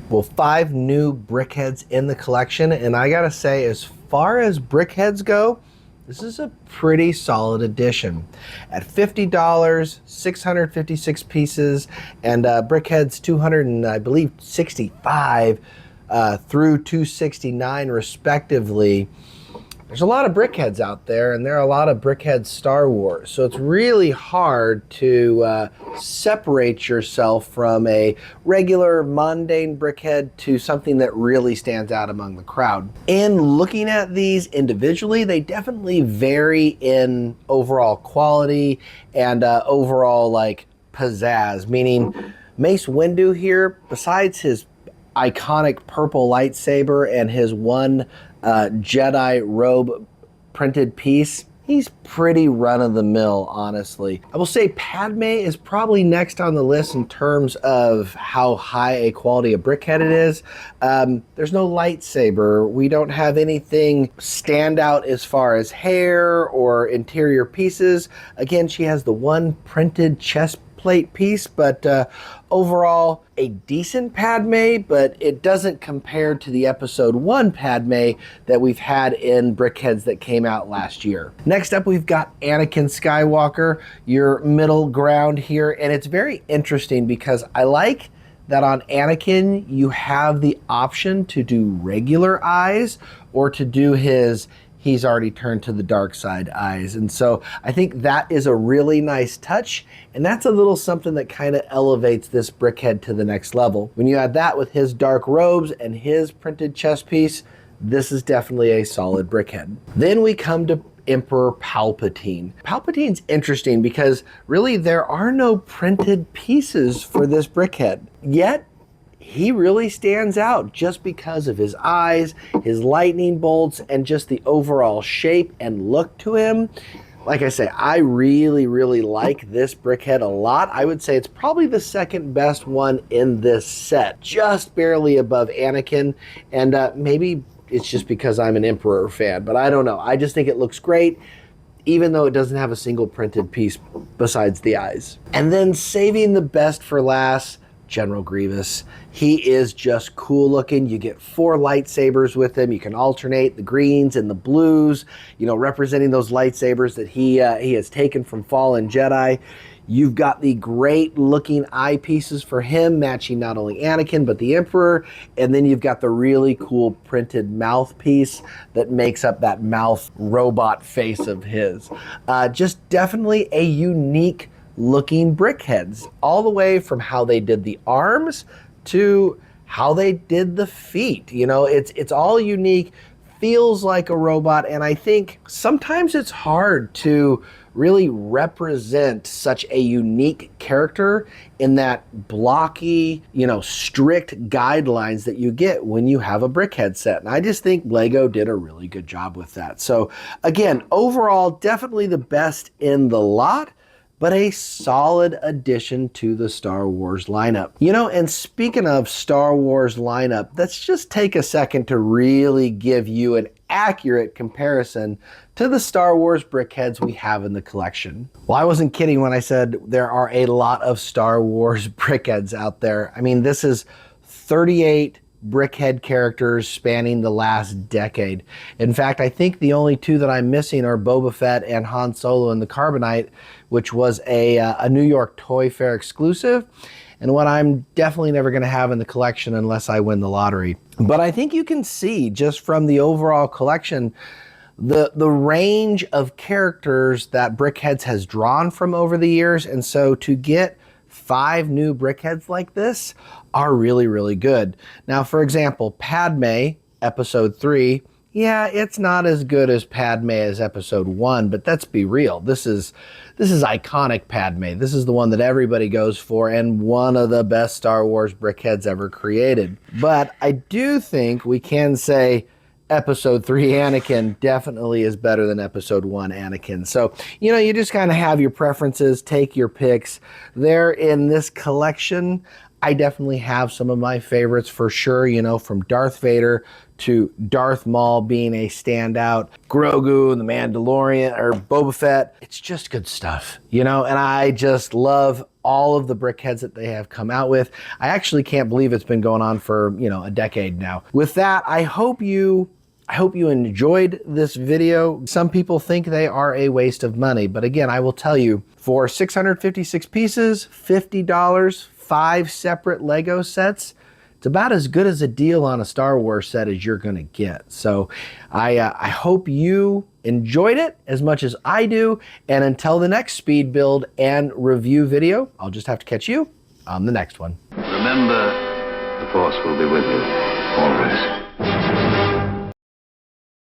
Well, 5 new BrickHeadz in the collection, and I gotta say, as far as BrickHeadz go, this is a pretty solid addition. At $50, 656 pieces, and BrickHeadz 200 and I believe 65 through 269 respectively. There's a lot of BrickHeadz out there, and there are a lot of BrickHeadz Star Wars, so it's really hard to separate yourself from a regular mundane BrickHead to something that really stands out among the crowd. In looking at these individually, they definitely vary in overall quality and overall like pizzazz, meaning Mace Windu here, besides his iconic purple lightsaber and his one Jedi robe printed piece, he's pretty run-of-the-mill, honestly. I will say Padmé is probably next on the list in terms of how high a quality a BrickHead it is. There's no lightsaber. We don't have anything stand out as far as hair or interior pieces. Again, she has the one printed chest plate piece, but overall a decent Padmé, but it doesn't compare to the episode 1 Padmé that we've had in BrickHeadz that came out last year. Next up, we've got Anakin Skywalker, your middle ground here, and it's very interesting because I like that on Anakin you have the option to do regular eyes or to do his he's already turned to the dark side eyes. And so I think that is a really nice touch, and that's a little something that kind of elevates this BrickHead to the next level. When you add that with his dark robes and his printed chest piece, this is definitely a solid BrickHead. Then we come to Emperor Palpatine. Palpatine's interesting because really there are no printed pieces for this BrickHead, yet he really stands out just because of his eyes, his lightning bolts, and just the overall shape and look to him. Like I say, I really, really like this BrickHead a lot. I would say it's probably the second best one in this set, just barely above Anakin, and maybe it's just because I'm an Emperor fan, but I don't know. I just think it looks great, even though it doesn't have a single printed piece besides the eyes. And then saving the best for last, General Grievous. He is just cool looking. You get 4 lightsabers with him. You can alternate the greens and the blues, you know, representing those lightsabers that he has taken from fallen Jedi. You've got the great looking eyepieces for him, matching not only Anakin, but the Emperor. And then you've got the really cool printed mouthpiece that makes up that mouth robot face of his. Just definitely a unique looking BrickHeadz, all the way from how they did the arms to how they did the feet. You know, it's all unique, feels like a robot, and I think sometimes it's hard to really represent such a unique character in that blocky, you know, strict guidelines that you get when you have a BrickHeadz set. And I just think Lego did a really good job with that. So again, overall, definitely the best in the lot, but a solid addition to the Star Wars lineup. You know, and speaking of Star Wars lineup, let's just take a second to really give you an accurate comparison to the Star Wars BrickHeadz we have in the collection. Well, I wasn't kidding when I said there are a lot of Star Wars BrickHeadz out there. I mean, this is 38 BrickHead characters spanning the last decade. In fact, I think the only 2 that I'm missing are Boba Fett and Han Solo in the Carbonite, which was a New York Toy Fair exclusive, and what I'm definitely never going to have in the collection unless I win the lottery. But I think you can see just from the overall collection the range of characters that BrickHeadz has drawn from over the years, and so to get 5 new BrickHeadz like this are really, really good. Now, for example, Padmé, Episode 3, yeah, it's not as good as Padmé as Episode 1, but let's be real. This is iconic Padmé. This is the one that everybody goes for, and one of the best Star Wars BrickHeadz ever created. But I do think we can say Episode 3 Anakin definitely is better than Episode 1 Anakin. So, you know, you just kind of have your preferences, take your picks. There in this collection, I definitely have some of my favorites for sure, you know, from Darth Vader to Darth Maul being a standout, Grogu and the Mandalorian, or Boba Fett. It's just good stuff, you know, and I just love all of the BrickHeadz that they have come out with. I actually can't believe it's been going on for, you know, a decade now. With that, I hope you enjoyed this video. Some people think they are a waste of money, but again, I will tell you, for 656 pieces, $50, 5 separate Lego sets, it's about as good as a deal on a Star Wars set as you're gonna get. So I hope you enjoyed it as much as I do, and until the next speed build and review video, I'll just have to catch you on the next one. Remember, the Force will be with you, always.